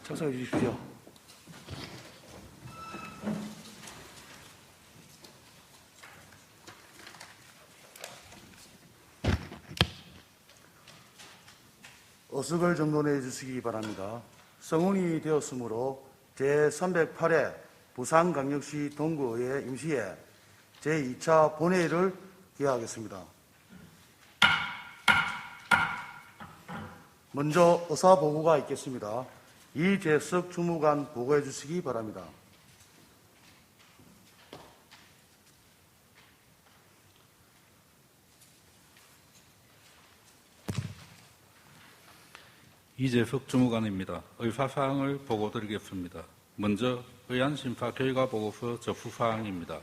작성해 주십시오. 어석을 정돈해 주시기 바랍니다. 성운이 되었으므로 제308회 부산광역시 동구의회 임시회 제2차 본회의를 개하겠습니다. 먼저 의사보고가 있겠습니다. 이재석 주무관 보고해 주시기 바랍니다. 이재석 주무관입니다. 의사사항을 보고드리겠습니다. 먼저 의안심사 결과보고서 접수사항입니다.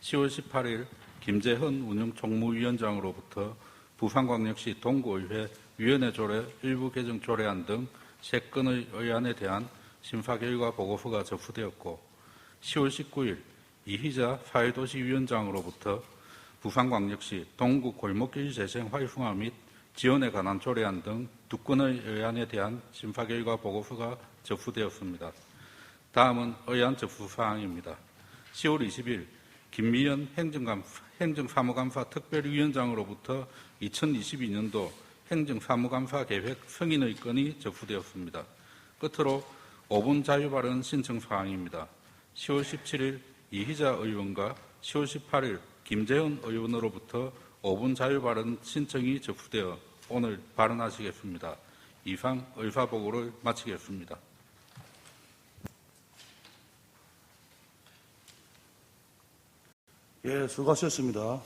10월 18일 김재헌 운영총무위원장으로부터 부산광역시 동구의회 위원회 조례 일부 개정 조례안 등 3건의 의안에 대한 심사결과 보고서가 접수되었고, 10월 19일 이희자 사회도시위원장으로부터 부산광역시 동구 골목길 재생 활성화 및 지원에 관한 조례안 등 2건의 의안에 대한 심사결과 보고서가 접수되었습니다. 다음은 의안 접수사항입니다. 10월 20일 김미연 행정사무감사 특별위원장으로부터 2022년도 행정사무감사 계획 승인의 건이 접수되었습니다. 끝으로 5분 자유발언 신청사항입니다. 10월 17일 이희자 의원과 10월 18일 김재헌 의원으로부터 5분 자유발언 신청이 접수되어 오늘 발언하시겠습니다. 이상 의사보고를 마치겠습니다. 예, 수고하셨습니다.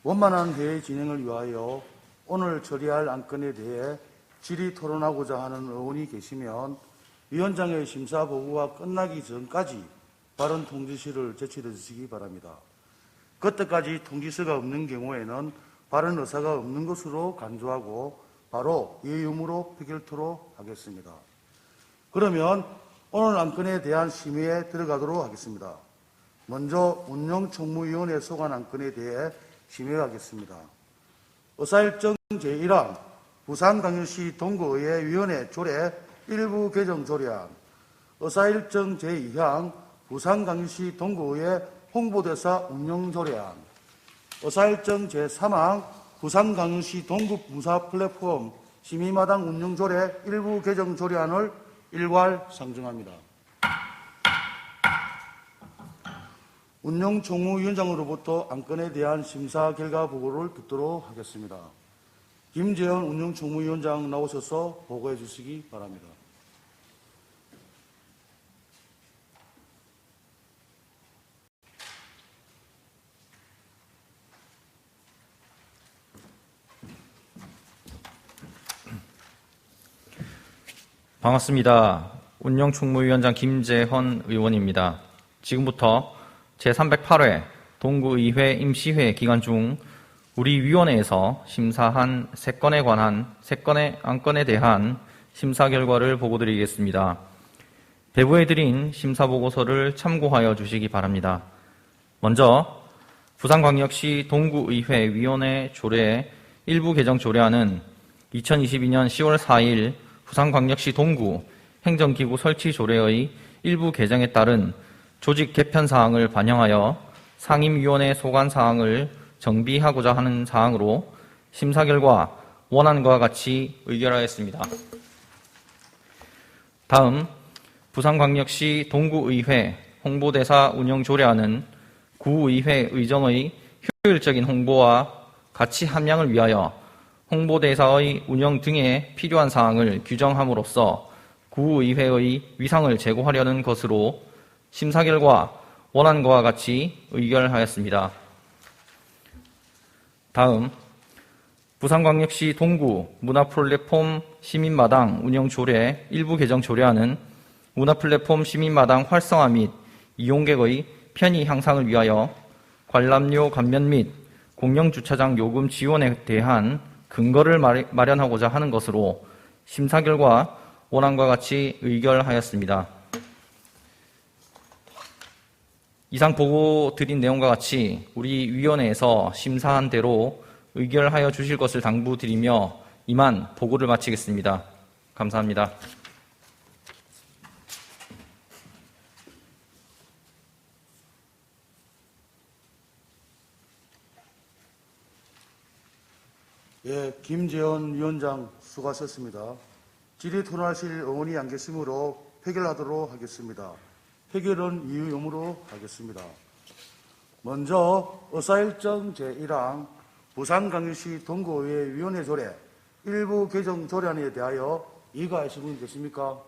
원만한 회의 진행을 위하여 오늘 처리할 안건에 대해 질의 토론하고자 하는 의원이 계시면 위원장의 심사 보고가 끝나기 전까지 발언 통지서를 제출해 주시기 바랍니다. 그때까지 통지서가 없는 경우에는 발언 의사가 없는 것으로 간주하고 바로 예의무로 표결토록 하겠습니다. 그러면 오늘 안건에 대한 심의에 들어가도록 하겠습니다. 먼저 운영총무위원회 소관 안건에 대해 심의하겠습니다. 의사일정 제1항 부산광역시 동구의회 위원회 조례 일부 개정 조례안, 의사일정 제2항 부산광역시 동구의회 홍보대사 운영 조례안, 의사일정 제3항 부산광역시 동구 부사 플랫폼 시민마당 운영 조례 일부 개정 조례안을 일괄 상정합니다. 운영총무위원장으로부터 안건에 대한 심사 결과 보고를 듣도록 하겠습니다. 김재헌 운영총무위원장 나오셔서 보고해 주시기 바랍니다. 반갑습니다. 운영총무위원장 김재헌 의원입니다. 지금부터 제308회 동구의회 임시회 기간 중 우리 위원회에서 심사한 3건의 안건에 대한 심사 결과를 보고드리겠습니다. 배부해드린 심사보고서를 참고하여 주시기 바랍니다. 먼저 부산광역시 동구의회 위원회 조례 일부 개정 조례안은 2022년 10월 4일 부산광역시 동구 행정기구 설치 조례의 일부 개정에 따른 조직 개편 사항을 반영하여 상임위원회 소관 사항을 정비하고자 하는 사항으로 심사 결과 원안과 같이 의결하였습니다. 다음 부산광역시 동구의회 홍보대사 운영 조례안은 구의회 의정의 효율적인 홍보와 가치 함양을 위하여 홍보대사의 운영 등에 필요한 사항을 규정함으로써 구의회의 위상을 제고하려는 것으로 심사 결과 원안과 같이 의결하였습니다. 다음 부산광역시 동구 문화플랫폼 시민마당 운영 조례 일부 개정 조례안은 문화플랫폼 시민마당 활성화 및 이용객의 편의 향상을 위하여 관람료 감면 및 공영주차장 요금 지원에 대한 근거를 마련하고자 하는 것으로 심사 결과 원안과 같이 의결하였습니다. 이상 보고 드린 내용과 같이 우리 위원회에서 심사한 대로 의결하여 주실 것을 당부드리며 이만 보고를 마치겠습니다. 감사합니다. 예, 김재원 위원장 수고하셨습니다. 질의 토론하실 의원이 안 계시므로 폐결하도록 하겠습니다. 폐결은 이유 여부로 하겠습니다. 먼저 의사일정 제1항 부산광역시 동구의회 위원회 조례 일부 개정 조례안에 대하여 이의가하신 분 계십니까?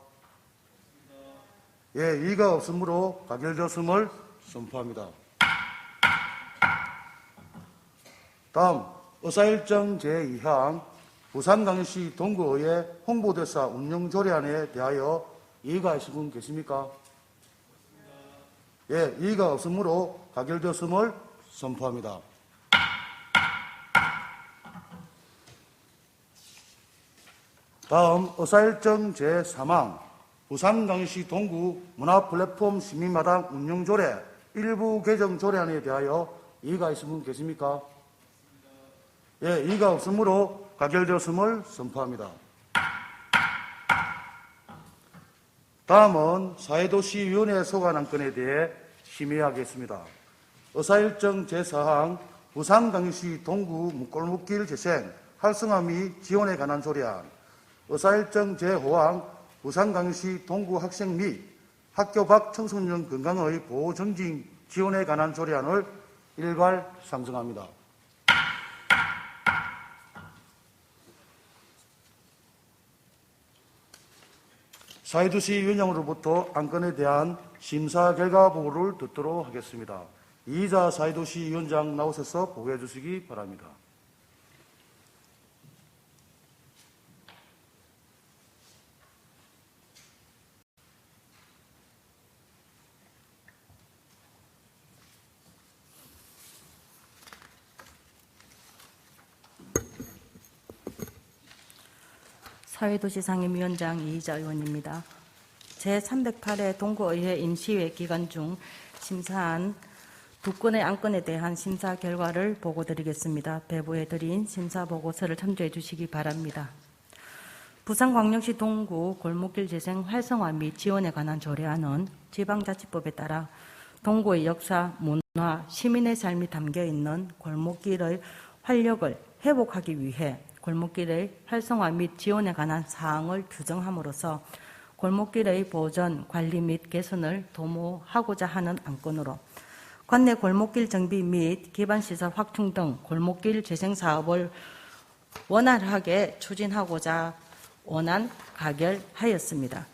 예, 이의가 없으므로 가결되었음을 선포합니다. 다음 의사일정 제2항 부산광역시 동구의회 홍보대사 운영 조례안에 대하여 이의가하신 분 계십니까? 예, 이의가 없으므로 가결되었음을 선포합니다. 다음 의사일정 제3항 부산광역시 동구 문화플랫폼 시민마당 운영조례 일부 개정 조례안에 대하여 이의가 있으신 분 계십니까? 예, 이의가 없으므로 가결되었음을 선포합니다. 다음은 사회도시위원회 소관 안건에 대해 심의하겠습니다. 의사일정 제4항 부산광역시 동구 문골목길 재생, 활성화 및 지원에 관한 조례안, 의사일정 제5항 부산광역시 동구 학생 및 학교 밖 청소년 건강의 보호 정진 지원에 관한 조례안을 일괄 상정합니다. 사회도시위원장으로부터 안건에 대한 심사 결과 보고를 듣도록 하겠습니다. 이의자 사회도시위원장 나오셔서 보고해 주시기 바랍니다. 사회도시상임위원장 이의자 의원입니다. 제308회 동구의회 임시회 기간 중 심사한 두 건의 안건에 대한 심사 결과를 보고드리겠습니다. 배부해드린 심사보고서를 참조해 주시기 바랍니다. 부산광역시 동구 골목길 재생 활성화 및 지원에 관한 조례안은 지방자치법에 따라 동구의 역사, 문화, 시민의 삶이 담겨있는 골목길의 활력을 회복하기 위해 골목길의 활성화 및 지원에 관한 사항을 규정함으로써 골목길의 보전, 관리 및 개선을 도모하고자 하는 안건으로 관내 골목길 정비 및 기반시설 확충 등 골목길 재생 사업을 원활하게 추진하고자 원안 가결하였습니다.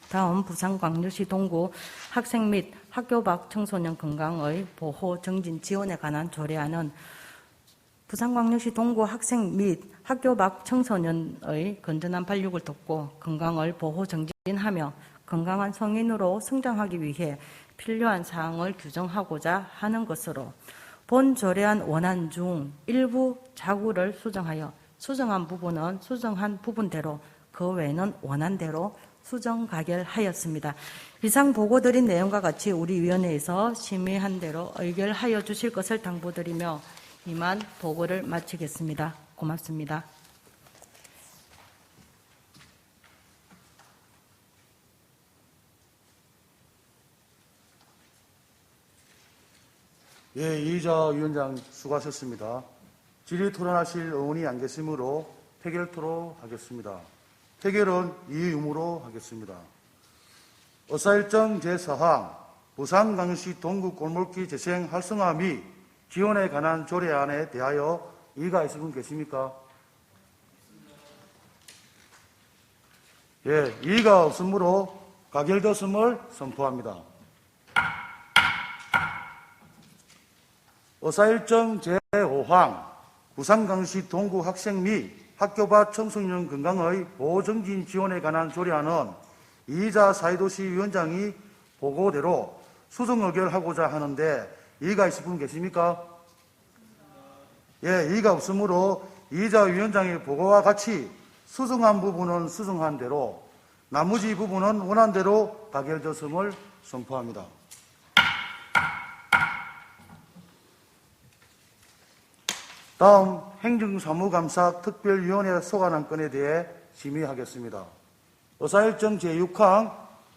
다음 부산광역시 동구 학생 및 학교 밖 청소년 건강의 보호 정진 지원에 관한 조례안은 부산광역시 동구 학생 및 학교 밖 청소년의 건전한 발육을 돕고 건강을 보호 정진하며 건강한 성인으로 성장하기 위해 필요한 사항을 규정하고자 하는 것으로 본 조례안 원안 중 일부 자구를 수정하여 수정한 부분은 수정한 부분대로 그 외에는 원안대로 수정 가결하였습니다. 이상 보고드린 내용과 같이 우리 위원회에서 심의한 대로 의결하여 주실 것을 당부드리며 이만 보고를 마치겠습니다. 고맙습니다. 예, 이의자 위원장 수고하셨습니다. 질의 토론하실 의원이 안 계시므로 폐결토로 하겠습니다. 폐결은 이의 의무로 하겠습니다. 의사일정 제4항 부산광역시 동구 골목길 재생 활성화 및 지원에 관한 조례안에 대하여 이의가 있으신 분 계십니까? 예, 이의가 없으므로 가결되었음을 선포합니다. 의사일정 제5항 부산광역시 동구 학생 및 학교 밖 청소년 건강의 보호 정진 지원에 관한 조례안은 이의자 사회도시위원장이 보고대로 수정 의결하고자 하는데 이의가 있을 분 계십니까? 예, 이의가 없으므로 이의자 위원장의 보고와 같이 수정한 부분은 수정한 대로 나머지 부분은 원안대로 가결되었음을 선포합니다. 다음 행정사무감사 특별위원회 소관 안건에 대해 심의하겠습니다. 의사일정 제6항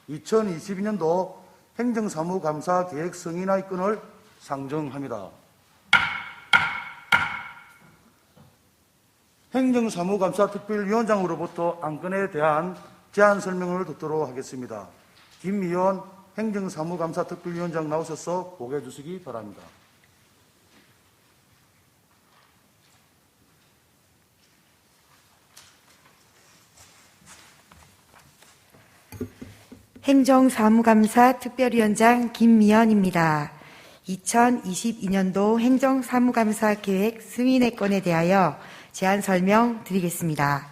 2022년도 행정사무감사 계획 승인의 건을 상정합니다. 행정사무감사특별위원장으로부터 안건에 대한 제안 설명을 듣도록 하겠습니다. 김미연 행정사무감사특별위원장 나오셔서 보고해 주시기 바랍니다. 행정사무감사 특별위원장 김미연입니다. 2022년도 행정사무감사 계획 승인의 건에 대하여 제안 설명 드리겠습니다.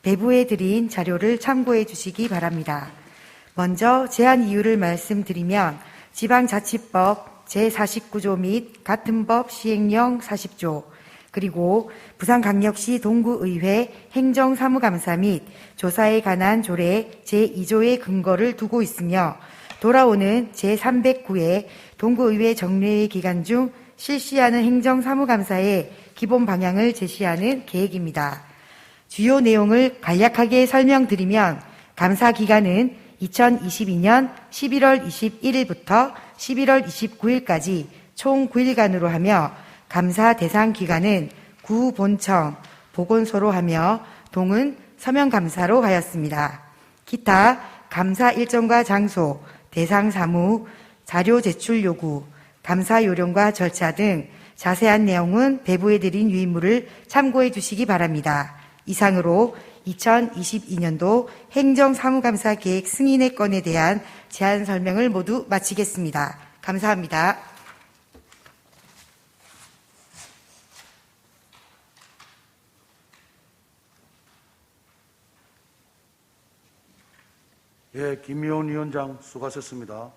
배부해 드린 자료를 참고해 주시기 바랍니다. 먼저 제안 이유를 말씀드리면 지방자치법 제49조 및 같은 법 시행령 40조, 그리고 부산광역시 동구의회 행정사무감사 및 조사에 관한 조례 제2조의 근거를 두고 있으며 돌아오는 제309회 동구의회 정례회 기간 중 실시하는 행정사무감사의 기본 방향을 제시하는 계획입니다. 주요 내용을 간략하게 설명드리면 감사 기간은 2022년 11월 21일부터 11월 29일까지 총 9일간으로 하며 감사 대상 기관은 구 본청, 보건소로 하며 동은 서면감사로 하였습니다. 기타 감사 일정과 장소, 대상 사무, 자료 제출 요구, 감사 요령과 절차 등 자세한 내용은 배부해드린 유인물을 참고해 주시기 바랍니다. 이상으로 2022년도 행정사무감사 계획 승인의 건에 대한 제안 설명을 모두 마치겠습니다. 감사합니다. 예, 김미연 위원장 수고하셨습니다.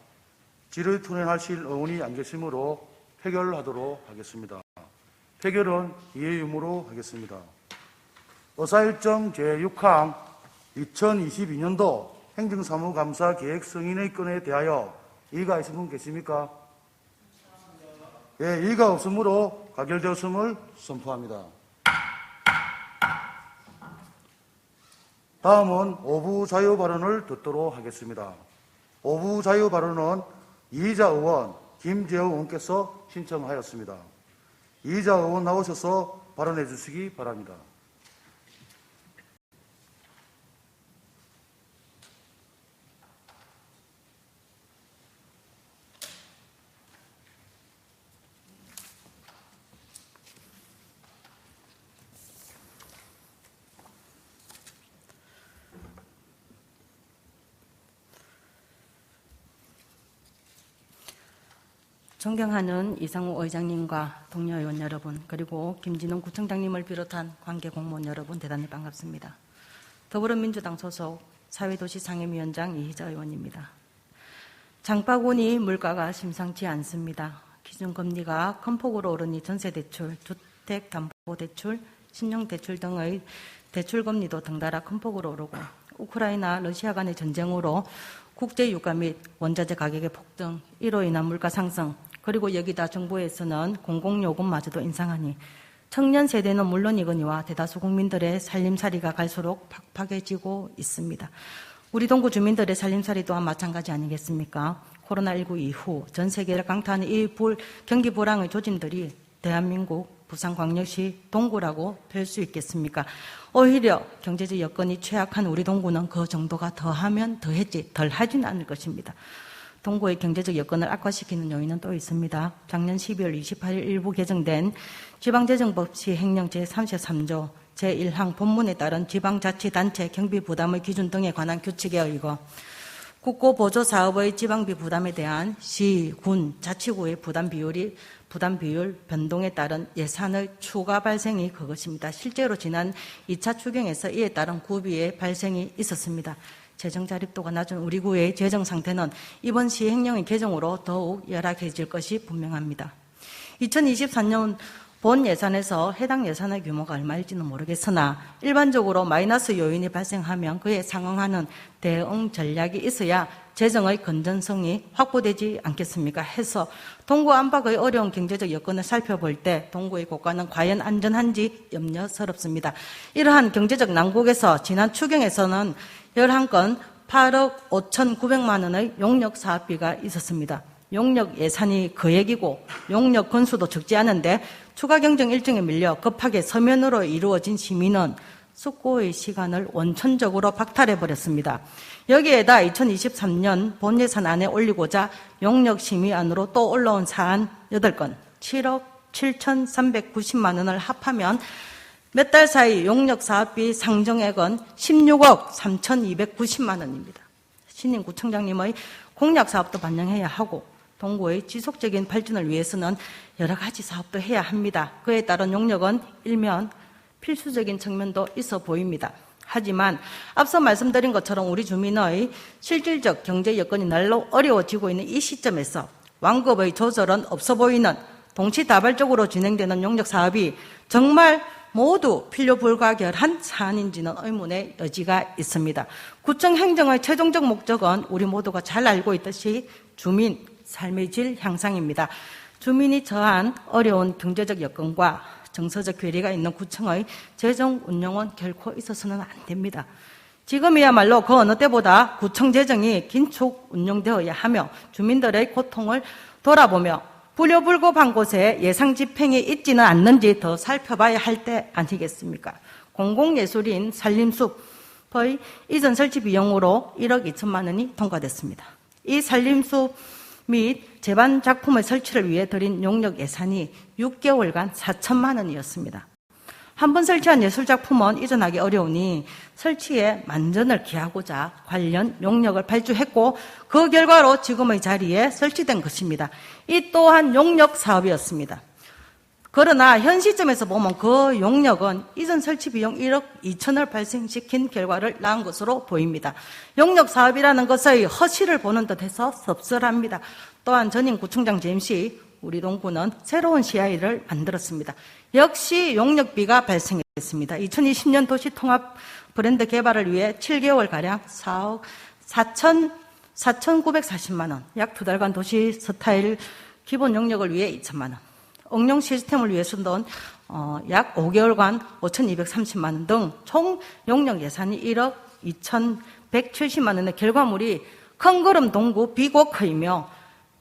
질의 tun행하실 의원이 안 계시므로 표결하도록 하겠습니다. 표결은 이해 유무로 하겠습니다. 의사일정 제6항 2022년도 행정사무감사 계획 승인의 건에 대하여 이의가 있으신 분 계십니까? 예, 이의가 없으므로 가결되었음을 선포합니다. 다음은 오부 자유 발언을 듣도록 하겠습니다. 오부 자유 발언은 이의자 의원 김재호 의원께서 신청하였습니다. 이의자 의원 나오셔서 발언해 주시기 바랍니다. 존경하는 이상우 의장님과 동료 의원 여러분, 그리고 김진웅 구청장님을 비롯한 관계 공무원 여러분, 대단히 반갑습니다. 더불어민주당 소속 사회도시 상임위원장 이희자 의원입니다. 장바구니 물가가 심상치 않습니다. 기준금리가 큰 폭으로 오르니 전세대출, 주택담보대출, 신용대출 등의 대출금리도 덩달아 큰 폭으로 오르고 우크라이나, 러시아 간의 전쟁으로 국제유가 및 원자재 가격의 폭등, 이로 인한 물가 상승, 그리고 여기다 정부에서는 공공요금마저도 인상하니 청년 세대는 물론이거니와 대다수 국민들의 살림살이가 갈수록 팍팍해지고 있습니다. 우리 동구 주민들의 살림살이 또한 마찬가지 아니겠습니까? 코로나19 이후 전 세계를 강타하는 이 경기 불황의 조짐들이 대한민국 부산광역시 동구라고 될 수 있겠습니까? 오히려 경제적 여건이 취약한 우리 동구는 그 정도가 더하면 더했지 덜 하진 않을 것입니다. 동구의 경제적 여건을 악화시키는 요인은 또 있습니다. 작년 12월 28일 일부 개정된 지방재정법 시행령 제33조 제1항 본문에 따른 지방자치단체 경비 부담의 기준 등에 관한 규칙에 의거 국고보조사업의 지방비 부담에 대한 시, 군, 자치구의 부담 비율 변동에 따른 예산의 추가 발생이 그것입니다. 실제로 지난 2차 추경에서 이에 따른 구비의 발생이 있었습니다. 재정 자립도가 낮은 우리 구의 재정 상태는 이번 시행령의 개정으로 더욱 열악해질 것이 분명합니다. 2023년 본 예산에서 해당 예산의 규모가 얼마일지는 모르겠으나 일반적으로 마이너스 요인이 발생하면 그에 상응하는 대응 전략이 있어야 재정의 건전성이 확보되지 않겠습니까? 해서 동구 안팎의 어려운 경제적 여건을 살펴볼 때 동구의 고가는 과연 안전한지 염려스럽습니다. 이러한 경제적 난국에서 지난 추경에서는 11건 8억 5,900만 원의 용역 사업비가 있었습니다. 용역 예산이 그 얘기고 용역 건수도 적지 않은데 추가 경정 일정에 밀려 급하게 서면으로 이루어진 심의는 숙고의 시간을 원천적으로 박탈해버렸습니다. 여기에다 2023년 본 예산안에 올리고자 용역 심의안으로 또 올라온 사안 8건 7억 7,390만 원을 합하면 몇 달 사이 용역 사업비 상정액은 16억 3,290만 원입니다. 신임 구청장님의 공약 사업도 반영해야 하고 동구의 지속적인 발전을 위해서는 여러 가지 사업도 해야 합니다. 그에 따른 용역은 일면 필수적인 측면도 있어 보입니다. 하지만 앞서 말씀드린 것처럼 우리 주민의 실질적 경제 여건이 날로 어려워지고 있는 이 시점에서 완급의 조절은 없어 보이는 동시다발적으로 진행되는 용역 사업이 정말 모두 필요 불가결한 사안인지는 의문의 여지가 있습니다. 구청 행정의 최종적 목적은 우리 모두가 잘 알고 있듯이 주민 삶의 질 향상입니다. 주민이 처한 어려운 경제적 여건과 정서적 괴리가 있는 구청의 재정 운영은 결코 있어서는 안 됩니다. 지금이야말로 그 어느 때보다 구청 재정이 긴축 운영되어야 하며 주민들의 고통을 돌아보며 불효불급한 곳에 예상 집행이 있지는 않는지 더 살펴봐야 할 때 아니겠습니까? 공공예술인 산림숲의 이전 설치 비용으로 1억 2천만 원이 통과됐습니다. 이 산림숲 및 제반 작품의 설치를 위해 들인 용역 예산이 6개월간 4천만 원이었습니다. 한 번 설치한 예술작품은 이전하기 어려우니 설치에 만전을 기하고자 관련 용역을 발주했고 그 결과로 지금의 자리에 설치된 것입니다. 이 또한 용역 사업이었습니다. 그러나 현 시점에서 보면 그 용역은 이전 설치 비용 1억 2천을 발생시킨 결과를 낳은 것으로 보입니다. 용역 사업이라는 것의 허실을 보는 듯해서 섭섭합니다. 또한 전임 구청장 재임 시 우리 동구는 새로운 CI를 만들었습니다. 역시 용역비가 발생했습니다. 2020년 도시통합 브랜드 개발을 위해 7개월가량 4억 4,940만 원, 약 2달간 도시 스타일 기본 용역을 위해 2천만 원, 응용 시스템을 위해서는 약 5개월간 5,230만 원 등 총 용역 예산이 1억 2,170만 원의 결과물이 큰 그림 동구 비고크이며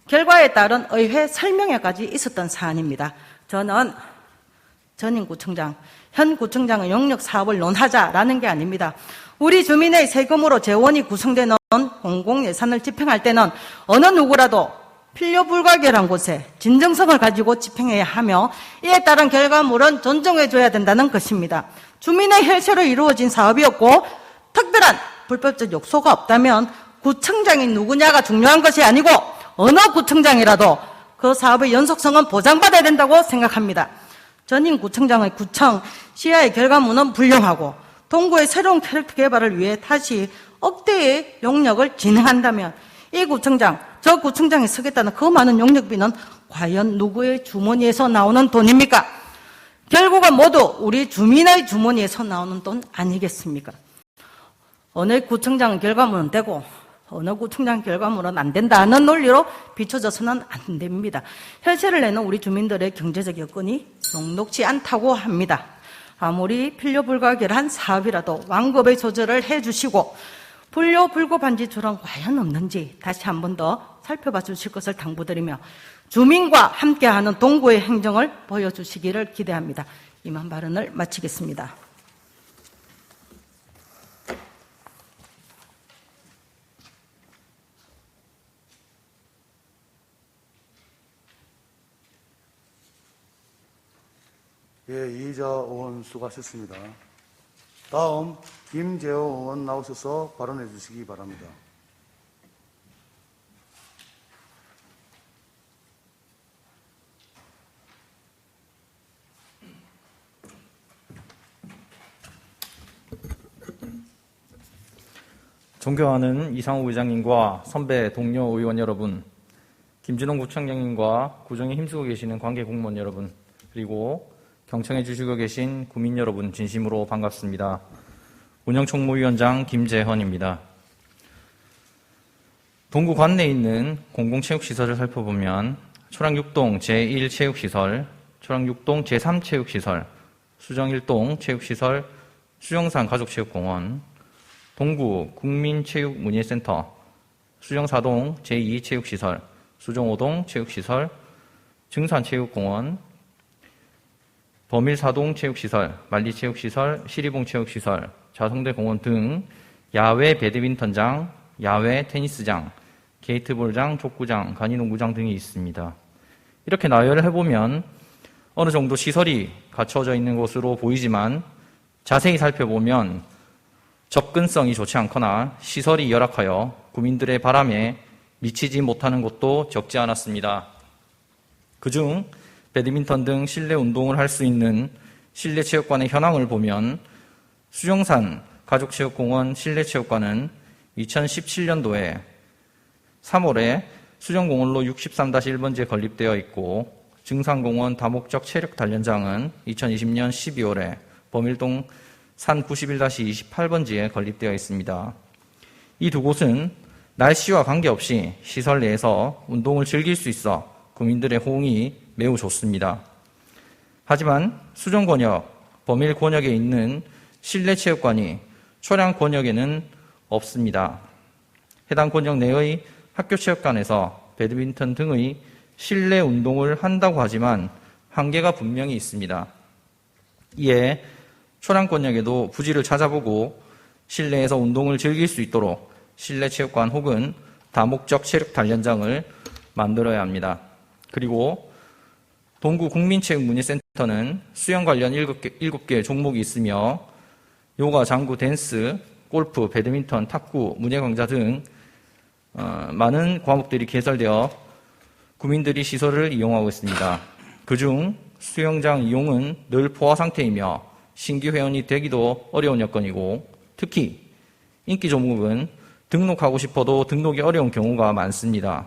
결과에 따른 의회 설명회까지 있었던 사안입니다. 저는 전임 구청장, 현 구청장의 용역 사업을 논하자라는 게 아닙니다. 우리 주민의 세금으로 재원이 구성되는 공공예산을 집행할 때는 어느 누구라도 필요 불가결한 곳에 진정성을 가지고 집행해야 하며 이에 따른 결과물은 존중해줘야 된다는 것입니다. 주민의 혈세로 이루어진 사업이었고 특별한 불법적 욕소가 없다면 구청장이 누구냐가 중요한 것이 아니고 어느 구청장이라도 그 사업의 연속성은 보장받아야 된다고 생각합니다. 전임 구청장의 구청 시야의 결과물은 불량하고 동구의 새로운 캐릭터 개발을 위해 다시 억대의 용역을 진행한다면 이 구청장, 저 구청장이 쓰겠다는 그 많은 용역비는 과연 누구의 주머니에서 나오는 돈입니까? 결국은 모두 우리 주민의 주머니에서 나오는 돈 아니겠습니까? 어느 구청장 결과물은 되고 어느 구청장 결과물은 안 된다는 논리로 비춰져서는 안 됩니다. 혈세를 내는 우리 주민들의 경제적 여건이 녹록지 않다고 합니다. 아무리 필요 불가결한 사업이라도 완급의 조절을 해주시고 불효불급한 지출은 과연 없는지 다시 한 번 더 살펴봐 주실 것을 당부드리며 주민과 함께하는 동구의 행정을 보여주시기를 기대합니다. 이만 발언을 마치겠습니다. 예, 이희자 의원 수고하셨습니다. 다음 김재호 의원 나오셔서 발언해 주시기 바랍니다. 존경하는 이상우 의장님과 선배 동료 의원 여러분, 김진홍 구청장님과 구정에 힘쓰고 계시는 관계 공무원 여러분, 그리고 경청해 주시고 계신 구민 여러분 진심으로 반갑습니다. 운영총무위원장 김재헌입니다. 동구 관내에 있는 공공체육시설을 살펴보면 초랑 6동 제1체육시설, 초랑 6동 제3체육시설, 수정 1동 체육시설, 수정산 가족체육공원, 동구 국민체육문예센터, 수정 4동 제2체육시설, 수정오동 체육시설, 증산체육공원, 범일사동 체육시설, 만리체육시설, 시리봉 체육시설, 자성대 공원 등 야외 배드민턴장, 야외 테니스장, 게이트볼장, 족구장, 간이농구장 등이 있습니다. 이렇게 나열을 해보면 어느 정도 시설이 갖춰져 있는 것으로 보이지만 자세히 살펴보면 접근성이 좋지 않거나 시설이 열악하여 구민들의 바람에 미치지 못하는 곳도 적지 않았습니다. 그중 배드민턴 등 실내 운동을 할 수 있는 실내 체육관의 현황을 보면 수정산 가족체육공원 실내체육관은 2017년도에 3월에 수정공원로 63-1번지에 건립되어 있고 증산공원 다목적 체력단련장은 2020년 12월에 범일동 산 91-28번지에 건립되어 있습니다. 이 두 곳은 날씨와 관계없이 시설 내에서 운동을 즐길 수 있어 구민들의 호응이 매우 좋습니다. 하지만 수정권역, 범일권역에 있는 실내체육관이 초량권역에는 없습니다. 해당 권역 내의 학교체육관에서 배드민턴 등의 실내 운동을 한다고 하지만 한계가 분명히 있습니다. 이에 초량권역에도 부지를 찾아보고 실내에서 운동을 즐길 수 있도록 실내체육관 혹은 다목적 체력단련장을 만들어야 합니다. 그리고 동구 국민체육문예센터는 수영 관련 7개 종목이 있으며 요가, 장구, 댄스, 골프, 배드민턴, 탁구, 문예강좌 등 많은 과목들이 개설되어 구민들이 시설을 이용하고 있습니다. 그중 수영장 이용은 늘 포화 상태이며 신규 회원이 되기도 어려운 여건이고 특히 인기 종목은 등록하고 싶어도 등록이 어려운 경우가 많습니다.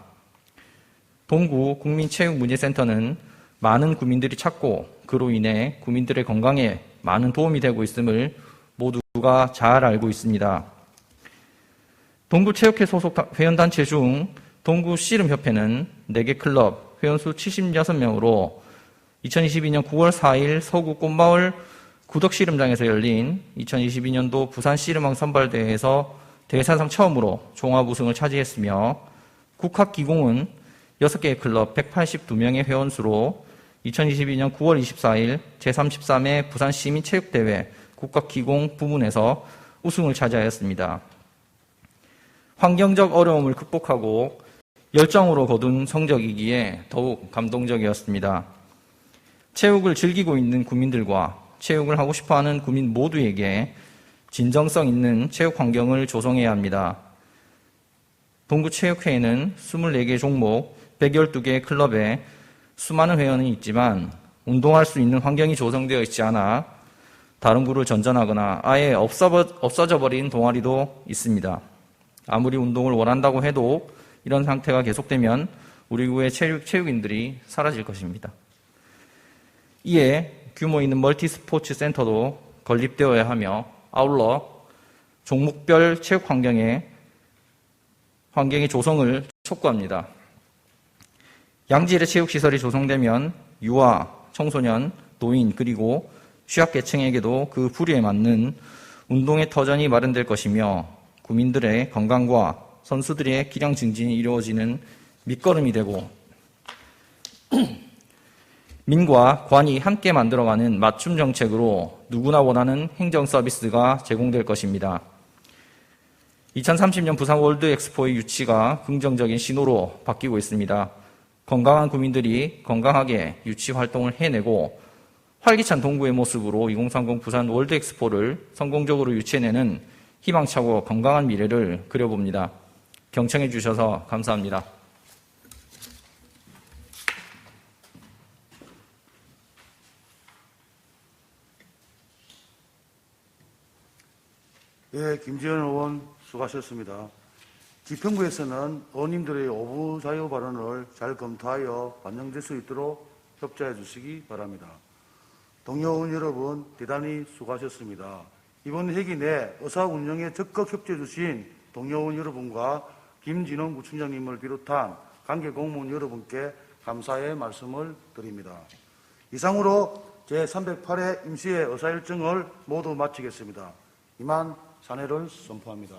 동구 국민체육문예센터는 많은 구민들이 찾고 그로 인해 구민들의 건강에 많은 도움이 되고 있음을 모두가 잘 알고 있습니다. 동구체육회 소속 회원단체 중 동구씨름협회는 4개 클럽 회원수 76명으로 2022년 9월 4일 서구 꽃마을 구덕씨름장에서 열린 2022년도 부산씨름왕 선발대회에서 대사상 처음으로 종합 우승을 차지했으며 국학기공은 6개의 클럽 182명의 회원수로 2022년 9월 24일 제33회 부산시민체육대회 국가기공 부문에서 우승을 차지하였습니다. 환경적 어려움을 극복하고 열정으로 거둔 성적이기에 더욱 감동적이었습니다. 체육을 즐기고 있는 구민들과 체육을 하고 싶어하는 구민 모두에게 진정성 있는 체육 환경을 조성해야 합니다. 동구체육회에는 24개 종목, 112개 클럽에 수많은 회원이 있지만 운동할 수 있는 환경이 조성되어 있지 않아 다른 구를 전전하거나 아예 없어져 버린 동아리도 있습니다. 아무리 운동을 원한다고 해도 이런 상태가 계속되면 우리 구의 체육인들이 사라질 것입니다. 이에 규모 있는 멀티스포츠 센터도 건립되어야 하며 아울러 종목별 체육 환경의 조성을 촉구합니다. 양질의 체육시설이 조성되면 유아, 청소년, 노인 그리고 취약계층에게도 그 부류에 맞는 운동의 터전이 마련될 것이며 구민들의 건강과 선수들의 기량 증진이 이루어지는 밑거름이 되고 민과 관이 함께 만들어가는 맞춤 정책으로 누구나 원하는 행정 서비스가 제공될 것입니다. 2030년 부산 월드 엑스포의 유치가 긍정적인 신호로 바뀌고 있습니다. 건강한 구민들이 건강하게 유치 활동을 해내고 활기찬 동구의 모습으로 2030 부산 월드 엑스포를 성공적으로 유치해내는 희망차고 건강한 미래를 그려봅니다. 경청해 주셔서 감사합니다. 예, 김지현 의원 수고하셨습니다. 지평구에서는 의원님들의 오부 자유 발언을 잘 검토하여 반영될 수 있도록 협조해 주시기 바랍니다. 동료 의원 여러분 대단히 수고하셨습니다. 이번 회기 내 의사 운영에 적극 협조해 주신 동료 의원 여러분과 김진원 구청장님을 비롯한 관계 공무원 여러분께 감사의 말씀을 드립니다. 이상으로 제308회 임시회 의사일정을 모두 마치겠습니다. 이만 사내를 선포합니다.